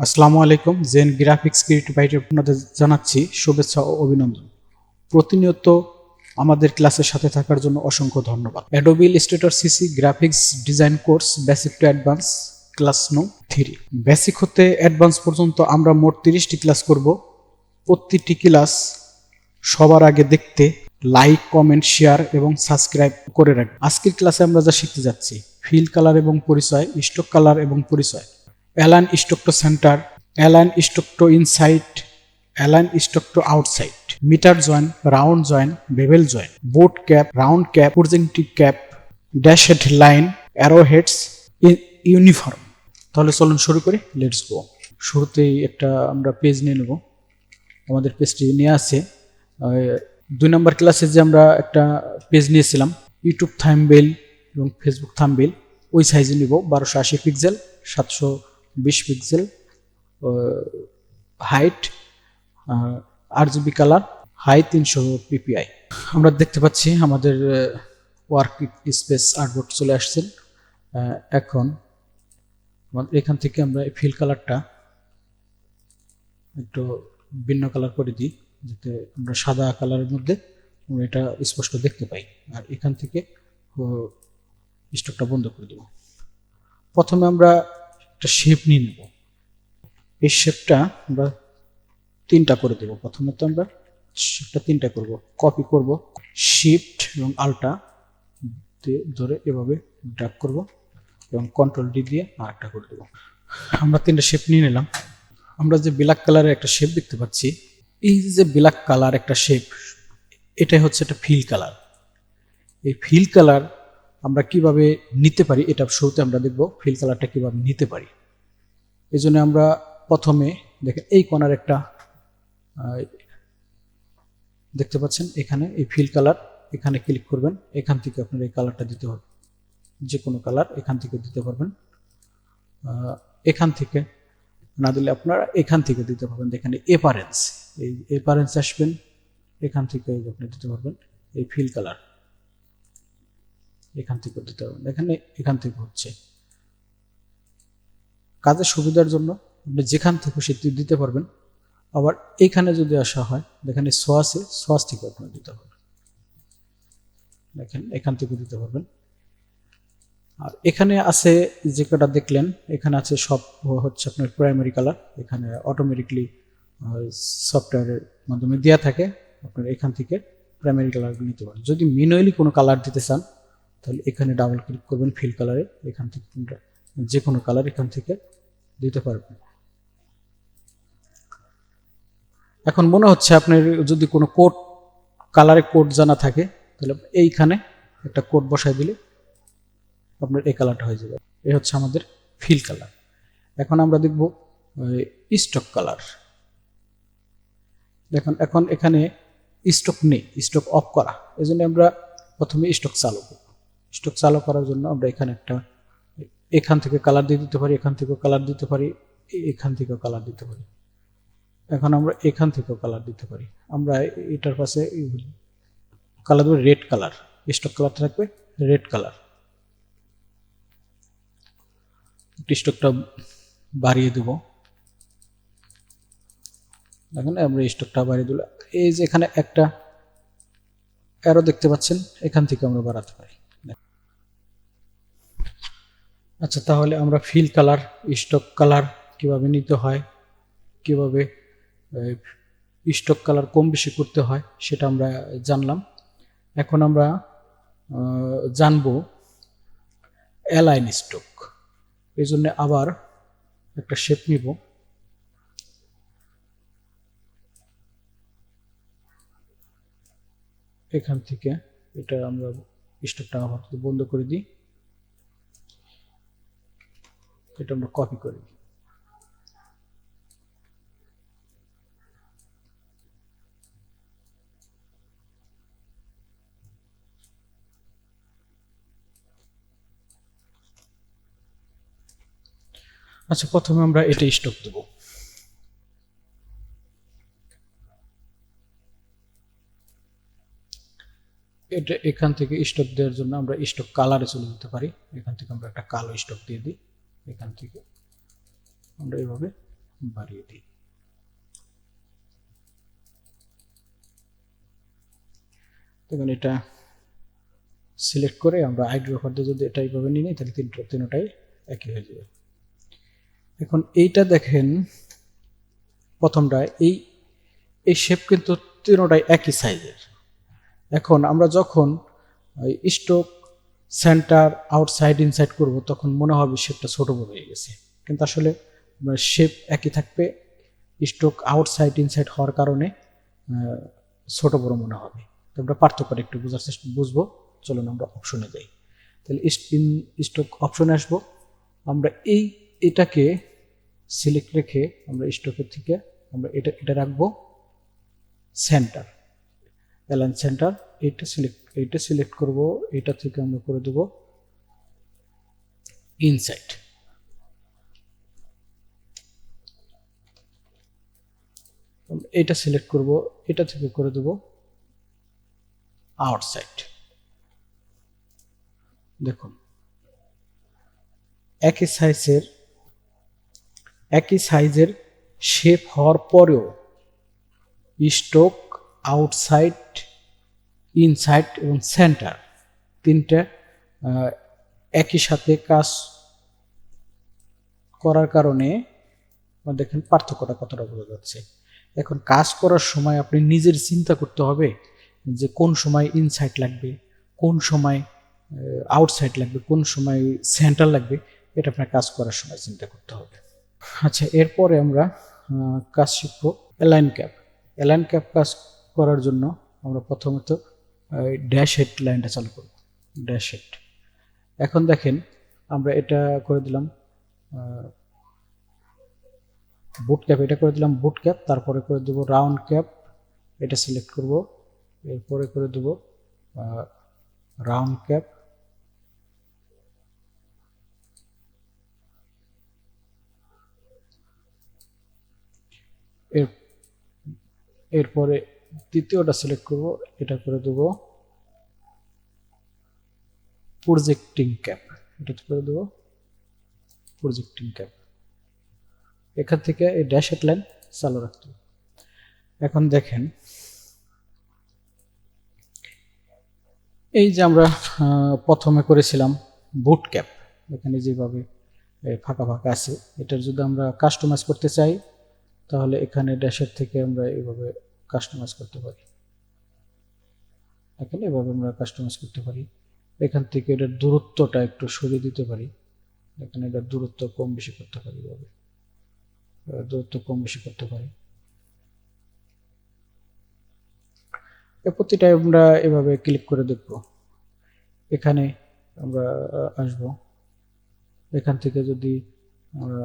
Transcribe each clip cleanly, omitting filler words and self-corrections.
আসসালামু আলাইকুম। Gen graphics creative idea আপনাদের জানাচ্ছি শুভেচ্ছা ও অভিনন্দন। প্রতিনিয়ত আমাদের ক্লাসের সাথে থাকার জন্য অসংখ্য ধন্যবাদ। Adobe Illustrator CC graphics design course basic to advance class no 3। Basic হতে অ্যাডভান্স পর্যন্ত আমরা মোট 30টি ক্লাস করব। প্রতিটি ক্লাস সবার আগে দেখতে লাইক, কমেন্ট, শেয়ার এবং সাবস্ক্রাইব করে রাখবেন। আজকের ক্লাসে আমরা যা শিখতে যাচ্ছি ফিল কালার এবং পরিচয়, স্টক কালার এবং পরিচয়, align stock to centre, align stock to inside, align stock to outside, mitre join, round join, bevel join, butt cap, round cap, projective cap, dashed line, arrow heads, uniform. তাহলে চলুন শুরু করি, let's go. শুরুতেই একটা আমরা page নিয়ে নেব। আমাদের পেজটি নিয়ে আছে 2 নম্বর ক্লাসে যে আমরা একটা পেজ নিয়েছিলাম ইউটিউব থাম্বনেইল এবং ফেসবুক থাম্বনেইল, ওই সাইজে নিব। 1280 pixel, 720 pixel height, RGB colour, high 300 ppi। আমরা দেখতে পাচ্ছি আমাদের ওয়ার্ক স্পেস আর্টবোর্ড চলে আসছেন। এখন এখান থেকে আমরা ফিল কালারটা একটু ভিন্ন কালার করে দিই, যাতে আমরা সাদা কালারের মধ্যে আমরা এটা স্পষ্ট দেখতে পাই। আর এখান থেকে স্টকটা বন্ধ করে দেব। প্রথমে আমরা একটা শেপ নিয়ে নেব। এই শেপটা আমরা 3টা করে দেব। প্রথমে তো আমরা শেপটা 3টা করব। কপি করব, শিফট এবং আল্টা ধরে এভাবে ড্র্যাগ করব এবং কন্ট্রোল ডি দিয়ে আরেকটা করে দেব। আমরা 3টা শেপ নিয়ে নিলাম। আমরা যে ব্ল্যাক কালারের একটা শেপ দেখতে পাচ্ছি, এই যে ব্ল্যাক কালার একটা শেপ, এটাই হচ্ছে একটা ফিল কালার। এই ফিল কালার আমরা কিভাবে নিতে পারি, এটা শুরুতে আমরা দেখব ফিল কালারটা কিভাবে নিতে পারি। এই জন্য আমরা প্রথমে দেখেন এই কোণার একটা দেখতে পাচ্ছেন, এখানে এই ফিল কালার, এখানে ক্লিক করবেন। এখান থেকে আপনার এই কালারটা দিতে হবে, যে কোনো কালার এখান থেকে দিতে পারবেন। এখান থেকে না দিলে আপনারা এখান থেকে দিতে পারবেন। এখানে এপারেন্স, এই এপারেন্স আসবেন, এখান থেকে আপনি দিতে পারবেন। এই ফিল কালার এখান থেকে দিতে পারবেন। এখানে এখান থেকে হচ্ছে কাজের সুবিধার জন্য আপনি যেখান থেকে সেটি দিতে পারবেন। আবার এখানে যদি আসা হয়, দেখেন সোয়াসে, সোয়াস থেকে আপনি দিতে পারবেন। দেখেন এখান থেকে দিতে পারবেন। আর এখানে আছে যে কটা দেখলেন, এখানে আছে সব হচ্ছে আপনার প্রাইমারি কালার। এখানে অটোমেটিকলি সফটওয়্যারের মাধ্যমে দেওয়া থাকে। আপনার এখান থেকে প্রাইমারি কালারগুলো নিতে পারেন। যদি ম্যানুয়ালি কোনো কালার দিতে চান, তাহলে এখানে ডাবল ক্লিক করবেন ফিল কালারে। এখান থেকে যে কোনো কালার এখান থেকে দিতে পারবেন। এখন মনে হচ্ছে আপনার যদি কোনো কোড, কালারে কোড জানা থাকে, তাহলে এইখানে একটা কোড বসায় দিলে আপনার এই কালারটা হয়ে যাবে। এই হচ্ছে আমাদের ফিল কালার। এখন আমরা দেখব স্টক কালার। দেখুন এখন এখানে স্টক নেই, স্টক অফ করা। এই জন্য আমরা প্রথমে স্টক চালু করব। স্টক চালু করার জন্য আমরা এখানে একটা এখান থেকে কালার দিয়ে দিতে পারি, এখান থেকেও কালার দিতে পারি, এখান থেকেও কালার দিতে পারি। এখন আমরা এখান থেকেও কালার দিতে পারি। আমরা এটার পাশে কালার দেবো রেড কালার। স্টক কালারটা থাকবে রেড কালার। স্টকটা বাড়িয়ে দেব। দেখেন আমরা স্টকটা বাড়িয়ে দিলাম। এই যে এখানে একটা অ্যারো দেখতে পাচ্ছেন, এখান থেকে আমরা বাড়াতে পারি। আচ্ছা, তাহলে আমরা ফিল কালার, স্টক কালার কিভাবে নিতে হয়, কিভাবে স্টক কালার কম বেশি করতে হয় সেটা আমরা জানলাম। এখন আমরা জানবো অ্যালাইন স্টক। এই জন্য আবার একটা শেপ নিব। এখান থেকে এটা আমরা স্টকটা আবার বন্ধ করে দিই। এটা আমরা কপি করে দিই। আচ্ছা, প্রথমে আমরা এটা স্টক দেব। এটা এখান থেকে স্টক দেওয়ার জন্য আমরা স্টক কালারে চলে যেতে পারি। এখান থেকে আমরা একটা কালো স্টক দিয়ে দিই। এখান থেকে আমরা এইভাবে বাড়িয়ে দিই। দেখুন এটা সিলেক্ট করে আমরা আইড্রোফার দিয়ে যদি এটা এইভাবে নিই তাহলে তিনটাই একই হয়ে যাবে। এখন এইটা দেখেন প্রথমটা এই শেপ কিন্তু তিনটাই একই সাইজের। এখন আমরা যখন স্ট্রোক সেন্টার আউটসাইড ইনসাইড করব তখন মনে হবে শেপটা ছোট বড় হয়ে গেছে, কিন্তু আসলে শেপ একই থাকবে, স্ট্রোক আউটসাইড ইনসাইড হওয়ার কারণে ছোট বড় মনে হবে। তো আমরা পার্থক্যটা একটু বুঝবো। চলুন আমরা অপশনে যাই। তাহলে স্ট্রোক অপশনে আসবো। আমরা এটাকে সিলেক্ট রেখে আমরা স্ট্রোকের থেকে আমরা এটা রাখবো সেন্টার, অ্যালাইন সেন্টার। এইটা সিলেক্ট করব, এটা থেকে আমরা করে দেব ইনসাইড। এটা সিলেক্ট করব, এটা থেকে করে দেব আউটসাইড। দেখুন একই সাইজের শেপ হওয়ার পরেও স্ট্রোক আউটসাইড ইনসাইড এবং সেন্টার তিনটা একই সাথে কাজ করার কারণে দেখেন পার্থক্যটা কতটা বোঝা যাচ্ছে। এখন কাজ করার সময় আপনি নিজের চিন্তা করতে হবে যে কোন সময় ইনসাইড লাগবে, কোন সময় আউটসাইড লাগবে, কোন সময় সেন্টার লাগবে, এটা আপনার কাজ করার সময় চিন্তা করতে হবে। আচ্ছা, এরপরে আমরা কাজ শিখব অ্যালাইন ক্যাপ। অ্যালাইন ক্যাপ কাজ করার জন্য আমরা প্রথমত ড্যাশ হেড লাইনটা চালু করব, ড্যাশ হেড। এখন দেখেন আমরা এটা করে দিলাম বুট ক্যাপ, এটা করে দিলাম বুট ক্যাপ। তারপরে করে দেব রাউন্ড ক্যাপ, এটা সিলেক্ট করব। এরপরে করে দেব রাউন্ড ক্যাপ। এরপরে দ্বিতীয়টা সিলেক্ট করব, এটা করে দেব প্রজেক্টিং ক্যাপ, এটা করে দেব প্রজেক্টিং ক্যাপ। এখান থেকে এই ড্যাশ হেড লাইন চালু রাখতে হবে। এখন দেখেন এই যে আমরা প্রথমে করেছিলাম বুট ক্যাপ, এখানে যেভাবে ফাঁকা ফাঁকা আছে, এটার যদি আমরা কাস্টমাইজ করতে চাই তাহলে এখানে ড্যাশের থেকে আমরা এইভাবে কাস্টমাইজ করতে পারি। এখানে এভাবে আমরা কাস্টমাইজ করতে পারি। এখান থেকে এটার দূরত্বটা একটু সরিয়ে দিতে পারি, এখানে এটার দূরত্ব কম বেশি করতে পারি, এভাবে দূরত্ব কম বেশি করতে পারি। প্রতিটা আমরা এভাবে ক্লিক করে দেখব। এখানে আমরা আসব, এখান থেকে যদি আমরা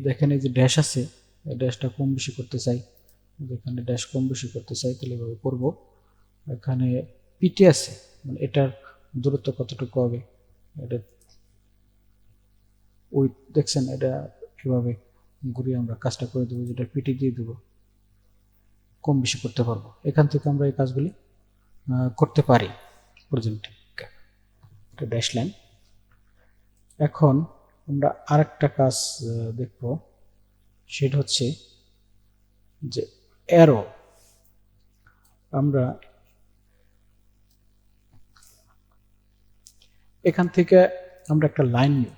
দেখেন এই যে ড্যাশ আছে, এই ড্যাশটা কম বেশি করতে চাই, এখানে ড্যাশ কম বেশি করতে চাই তাহলে এভাবে করব। এখানে পিটি আছে, মানে এটার দূরত্ব কতটুকু হবে, এটা ওই দেখছেন, এটা এভাবে ঘুরিয়ে আমরা কাজটা করে দেবো, যেটা পিটি দিয়ে দেবো, কম বেশি করতে পারবো। এখান থেকে আমরা এই কাজগুলি করতে পারি। প্রজেক্টিং এটা ড্যাশ লাইন। এখন আমরা আরেকটা কাজ দেখব, সেটা হচ্ছে যে অ্যারো। আমরা এখান থেকে আমরা একটা লাইন নিব,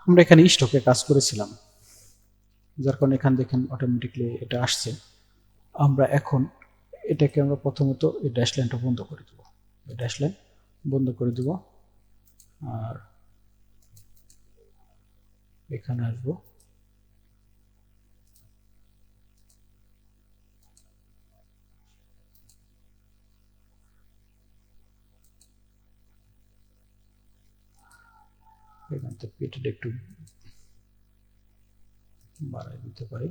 আমরা এখানে স্টকে কাজ করেছিলাম, যার কারণে এখান দেখেন অটোমেটিকলি এটা আসছে। আমরা এখন এটাকে আমরা প্রথমত এই ড্যাশ লাইনটা বন্ধ করে দেব, এই ড্যাশ লাইন বন্ধ করে দেব। আর এখানে আসবো, এখান থেকে পিটিটা একটু বাড়াই দিতে পারি।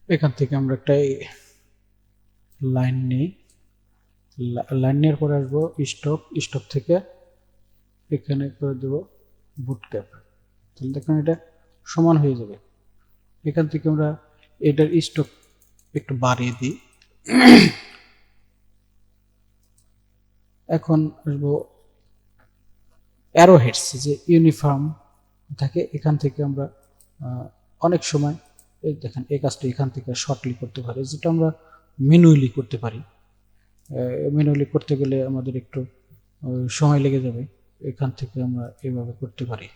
এখান থেকে আমরা একটা লাইন নেই, লাইন নেওয়ার পরে আসবো স্টক, স্টক থেকে এখানে করে দেবো বুটক্যাপ, তাহলে দেখুন এটা সমান হয়ে যাবে। এখান থেকে আমরা এটার স্টক একটু বাড়িয়ে দিই। এখন আসবো অ্যারো হেডস, যে ইউনিফর্ম থাকে, এখান থেকে আমরা অনেক সময় এই দেখেন এই কাজটা এখান থেকে শর্টলি করতে পারি, যেটা আমরা ম্যানুয়ালি করতে পারি। ম্যানুয়ালি করতে গেলে আমাদের একটু সময় লেগে যাবে, এখান থেকে আমরা এভাবে করতে পারি।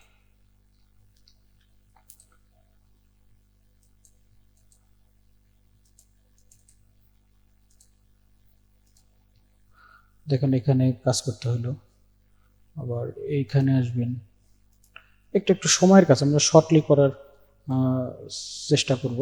দেখেন এখানে কাজ করতে হলো, আবার এইখানে আসবেন, একটু একটু সময়ের কাজ আমরা শর্টলি করার চেষ্টা করব।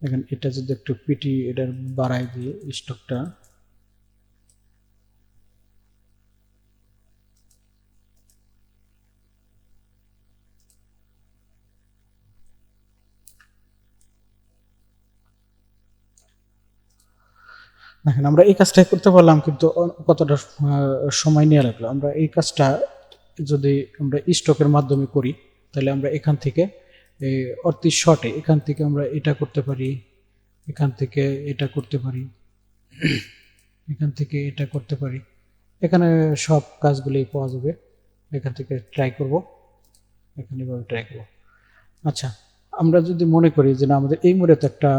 দেখেন এটা যদি একটু পিটি এটার বাড়াই দিয়ে স্টকটা, দেখেন আমরা এই কাজটা করতে পারলাম, কিন্তু কতটা সময় নিয়ে লাগলো। আমরা এই কাজটা যদি আমরা স্টকের মাধ্যমে করি, তাহলে আমরা এখান থেকে অতি শর্টে এখান থেকে আমরা এটা করতে পারি, এখান থেকে এটা করতে পারি, এখান থেকে এটা করতে পারি, এখানে সব কাজগুলি পাওয়া যাবে। এখান থেকে ট্রাই করব, এখানে এভাবে ট্রাই করব। আচ্ছা, আমরা যদি মনে করি যে না আমাদের এই মোড়ে তো একটা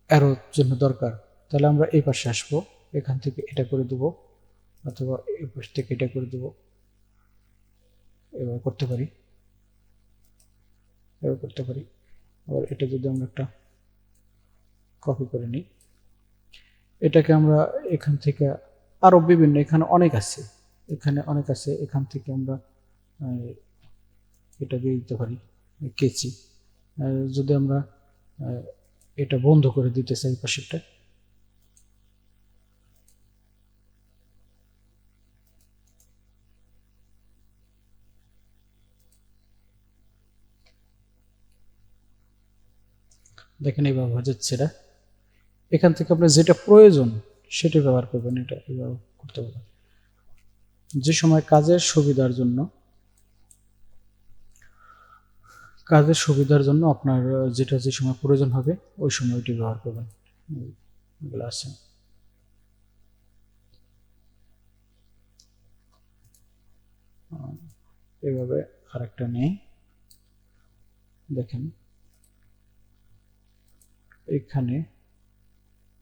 অ্যারোর জন্য দরকার, তাহলে আমরা এই পাশে আসবো, এখান থেকে এটা করে দেবো, অথবা এই পাশ থেকে এটা করে দেবো, এভাবে করতে পারি, এভাবে করতে পারি। আবার এটা যদি আমরা একটা কপি করে নিই, এটাকে আমরা এখান থেকে আরও বিভিন্ন, এখানে অনেক আছে, এখানে অনেক আছে, এখান থেকে আমরা এটা দিয়ে দিতে পারি কেচি। যদি আমরা এটা বন্ধ করে দিতে চাই পাশেরটা, দেখেন এইভাবে হয়ে যাচ্ছে এটা। এখান থেকে আপনার যেটা প্রয়োজন সেটা ব্যবহার করবেন, এটা এভাবে করতে পারবেন। যে সময় কাজের সুবিধার জন্য, কাজের সুবিধার জন্য আপনার যেটা যে সময় প্রয়োজন হবে ওই সময় ওইটি ব্যবহার করবেন। এগুলো আছে। এভাবে আরেকটা নেই, দেখেন এখানে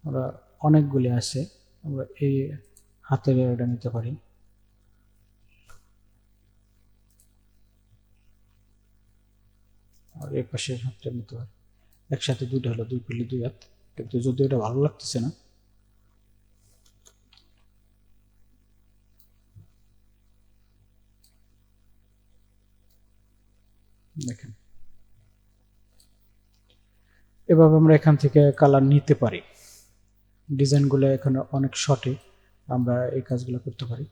আমরা অনেকগুলি আছে, আমরা এই হাতের এটা নিতে পারি, আর এই পাশের হাতটা নিতে পারি। একসাথে দুইটা হলো, দুই পিলি দুই হাত, কিন্তু যদি এটা ভালো লাগতেছে না, দেখেন এভাবে আমরা এখান থেকে কালার নিতে পারি। ডিজাইনগুলো এখানে অনেক শর্টে আমরা এই কাজগুলো করতে পারি।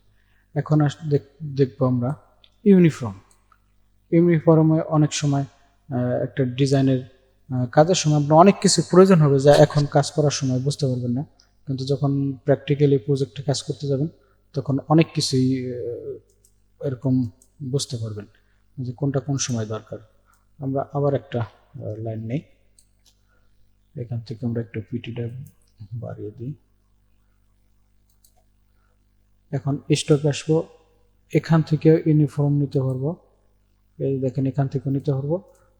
এখন দেখবো আমরা ইউনিফর্ম। ইউনিফর্মে অনেক সময় একটা ডিজাইনের কাজের সময় আপনার অনেক কিছু প্রয়োজন হবে, যা এখন কাজ করার সময় বুঝতে পারবেন না, কিন্তু যখন প্র্যাকটিক্যালি প্রজেক্টে কাজ করতে যাবেন তখন অনেক কিছুই এরকম বুঝতে পারবেন যে কোনটা কোন সময় দরকার। আমরা আবার একটা লাইন নেই, এখান থেকে আমরা একটু পিটিটা বাড়িয়ে দিই। এখন স্টকে আসবো, এখান থেকে ইউনিফর্ম নিতে পারবো, এই দেখেন এখান থেকে নিতে পারবো।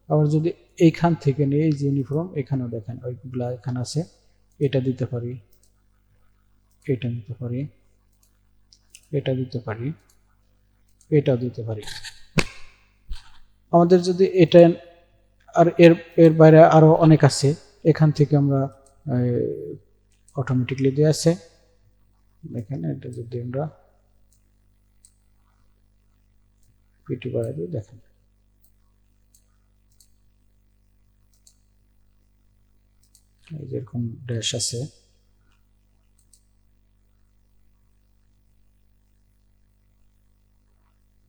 আবার যদি এইখান থেকে নিয়ে এই যে ইউনিফর্ম, এখানেও দেখেন ওইগুলা এখানে আছে, এটা দিতে পারি, এটা নিতে পারি, এটা দিতে পারি, এটাও দিতে পারি। আমাদের যদি এটা আর এর এর বাইরে আরো অনেক আছে, এখান থেকে আমরা অটোমেটিকলি দিয়ে আছে। দেখেন এটা যদি আমরা পিটি বাড়াই দিই, দেখেন এই যে এরকম ড্যাশ আছে,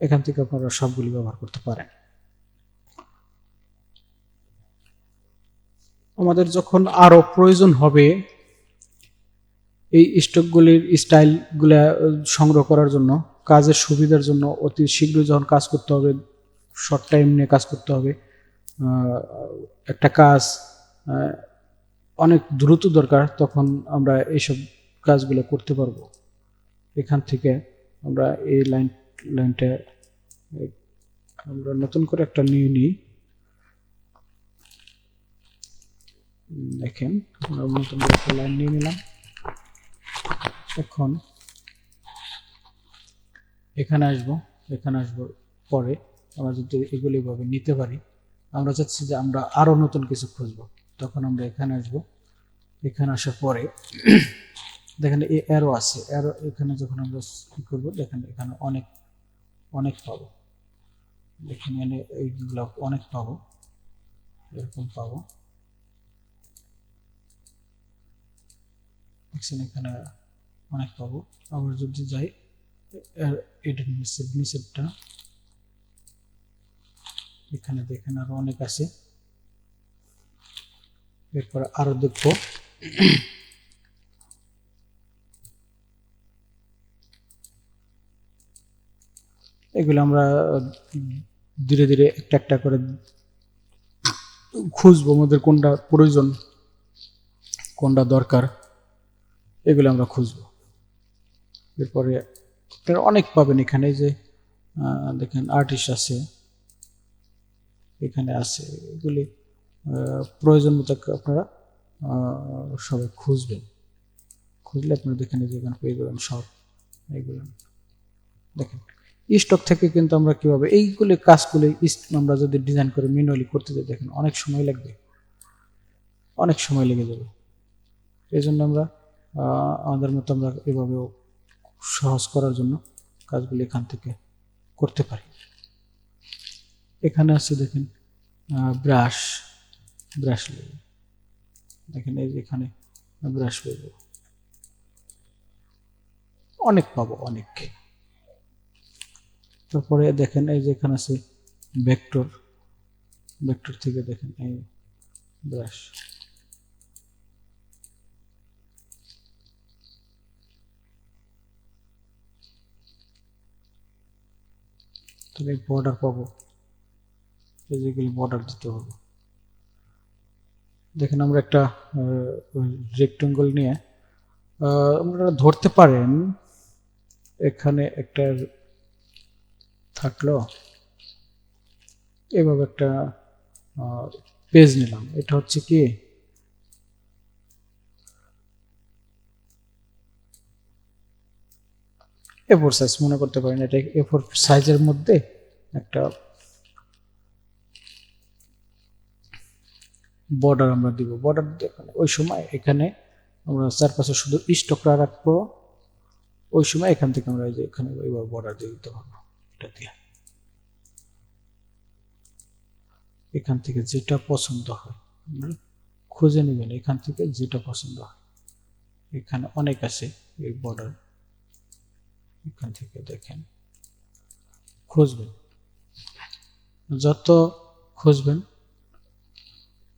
এখান থেকে আপনারা সবগুলি ব্যবহার করতে পারেন। আমাদের যখন আরো প্রয়োজন হবে এই স্টকগুলির স্টাইলগুলা সংগ্রহ করার জন্য, কাজের সুবিধার জন্য, অতি শীঘ্রই যখন কাজ করতে হবে, শর্ট টাইম নিয়ে কাজ করতে হবে, একটা কাজ অনেক দ্রুত দরকার, তখন আমরা এইসব কাজগুলো করতে পারবো। এখান থেকে আমরা এই লাইনটা আমরা নতুন করে একটা নিয়ে নিই। দেখেন আমরা নতুন করে একটা লাইন নিয়ে নিলাম। এখন এখানে আসবো পরে আমরা যদি এগুলি ভাবে নিতে পারি, আমরা চাচ্ছি যে আমরা আরো নতুন কিছু খুঁজবো, তখন আমরা এখানে আসবো। এখানে আসার পরে দেখেন এই অ্যারো আছে, অ্যারো এখানে যখন আমরা কি করব, দেখেন এখানে অনেক পাবো। দেখেন এখানে এইগুলো অনেক পাবো, এরকম পাবো। দেখছেন এখানে অনেক পাবো। আবার যদি যাই এটার নিচেরটা, এখানে দেখেন আরো অনেক আছে। এরপর আরো দেখবো এগুলো আমরা ধীরে ধীরে একটা একটা করে খুঁজবো, আমাদের কোনটা প্রয়োজন কোনটা দরকার এগুলো আমরা খুঁজবো। এরপরে আপনারা অনেক পাবেন এখানে, যে দেখেন আর্টিস্ট আছে, এখানে আছে, এগুলি প্রয়োজন মতো আপনারা সবাই খুঁজবেন। খুঁজলে আপনারা দেখেন যে এখানে পেয়ে যাবেন সব এইগুলো। দেখেন স্টক থেকে কিন্তু আমরা কিভাবে এইগুলি কাজগুলি আমরা যদি ডিজাইন করে ম্যানুয়ালি করতে যাই, দেখেন অনেক সময় লাগবে, অনেক সময় লেগে যাবে। এই জন্য আমরা আমাদের মতো আমরা এভাবেও সহজ করার জন্য কাজগুলি এখান থেকে করতে পারি। এখানে আছে দেখেন ব্রাশ লেগে, দেখেন এই যে এখানে ব্রাশ পেয়ে যাবো, অনেক পাবো অনেক। তারপরে দেখেন এই যে এখানে আছে ভেক্টর থেকে দেখেন এই ব্রাশ, তাহলে বর্ডার পাবো, এই যেগুলি বর্ডার দিতে হবে। দেখেন আমরা একটা রেক্টেঙ্গল নিয়ে আপনারা ধরতে পারেন, এখানে একটা থাকলো, এভাবে একটা পেজ নিলাম। এটা হচ্ছে কি A4 সাইজ মনে করতে পারেন, এটা A4 সাইজের মধ্যে একটা বর্ডার আমরা দিব। বর্ডার ওই সময় এখানে আমরা চারপাশে শুধু স্টকটা রাখবো, ওই সময় এখান থেকে আমরা যে এখানে এইভাবে বর্ডার দিয়ে দিতে পারবো। এটা দিয়ে এখান থেকে যেটা পছন্দ হয় খুঁজে নেবেন, এখান থেকে যেটা পছন্দ হয়। এখানে অনেক আছে এই বর্ডার, এখান থেকে দেখেন খুঁজবেন, যত খুঁজবেন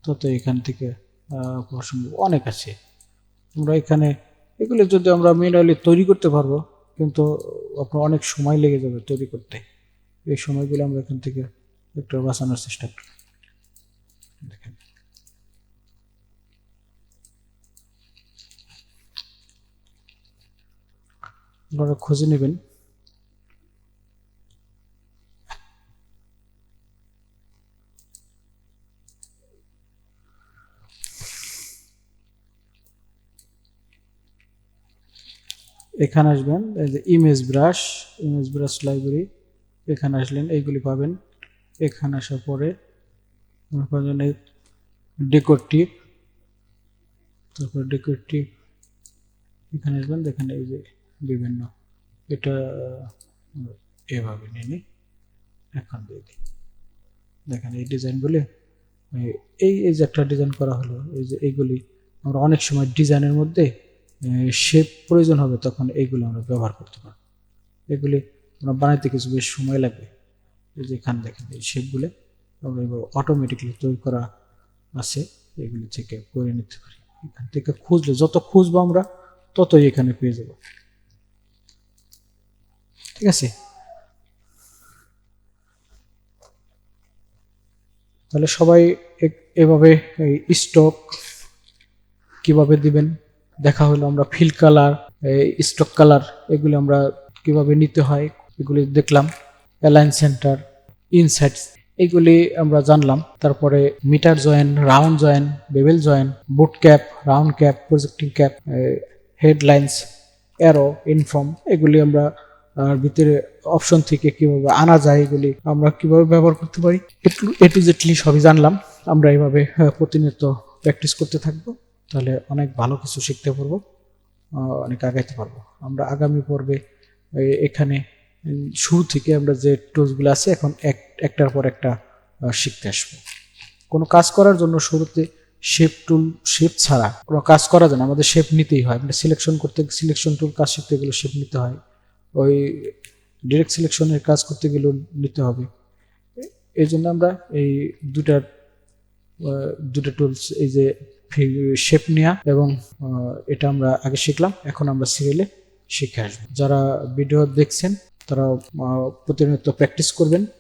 তত এখান থেকে পছন্দ অনেক আছে। আমরা এখানে এগুলো যদি আমরা ম্যানুয়ালি তৈরি করতে পারবো, কিন্তু আপনার অনেক সময় লেগে যাবে তৈরি করতে। এই সময়গুলো আমরা এখান থেকে একটু বাঁচানোর চেষ্টা করি। দেখেন আপনারা খুঁজে নেবেন। এখানে আসবেন, এই যে ইমেজ ব্রাশ লাইব্রেরি, এখানে আসলেন এইগুলি পাবেন। এখানে আসার পরে ডেকোরেটিভ, তারপর ডেকোরেটিভ এখানে আসবেন। দেখেন এই যে বিভিন্ন, এটা এভাবে নিয়ে নিই, এখন দিয়ে দিই। দেখেন এই ডিজাইনগুলি এই যে একটা ডিজাইন করা হলো, এই যে এইগুলি আমরা অনেক সময় ডিজাইনের মধ্যে শেপ প্রয়োজন হবে, তখন এইগুলো আমরা ব্যবহার করতে পারবো। এগুলি আমরা বানাইতে কিছু বেশ সময় লাগবে। এই যে এখানে দেখেন এই শেপগুলো আমরা অটোমেটিক্যালি তৈরি করা আছে, এগুলি থেকে করে নিতে পারি। এখান থেকে খুঁজলে যত খুঁজবো আমরা ততই এখানে পেয়ে যাব। ঠিক আছে, তাহলে সবাই এভাবে স্টক কিভাবে দিবেন দেখা হলো। আমরা ফিল কালার, স্টক কালার এগুলো আমরা কিভাবে নিতে হয় এগুলি দেখলাম। অ্যালাইন সেন্টার, ইনসাইটস এগুলি আমরা জানলাম। তারপরে mitre join, round join, bevel join, butt cap, round cap, projecting cap, headlines, arrow, inform এগুলি আমরা ভিতরে অপশন থেকে কিভাবে আনা যায়, এগুলি আমরা কিভাবে ব্যবহার করতে পারি, এ টু জেডলি সবই জানলাম। আমরা এইভাবে প্রতিনিয়ত প্র্যাকটিস করতে থাকবো, তাহলে অনেক ভালো কিছু শিখতে পারবো, অনেক আগাইতে পারবো। আমরা আগামী পর্বে এখানে শুরু থেকে আমরা যে টুলসগুলো আছে এখন একটার পর একটা শিখতে আসবো। কোনো কাজ করার জন্য শুরুতে শেপ ছাড়া কোনো কাজ করা যায় না, আমাদের শেপ নিতেই হয়। আমরা সিলেকশন করতে, সিলেকশন টুল কাজ শিখতে গেলে শেপ নিতে হয়, ওই ডিরেক্ট সিলেকশনের কাজ করতে গেলেও নিতে হবে। এই জন্য আমরা এই দুটা টুলস, এই যে শেপ নেওয়া এবং এটা আমরা আগে শিখলাম, এখন আমরা সিরিয়ালে শিখে আসবো। যারা ভিডিও দেখছেন তারা প্রতিনিয়ত প্র্যাকটিস করবেন,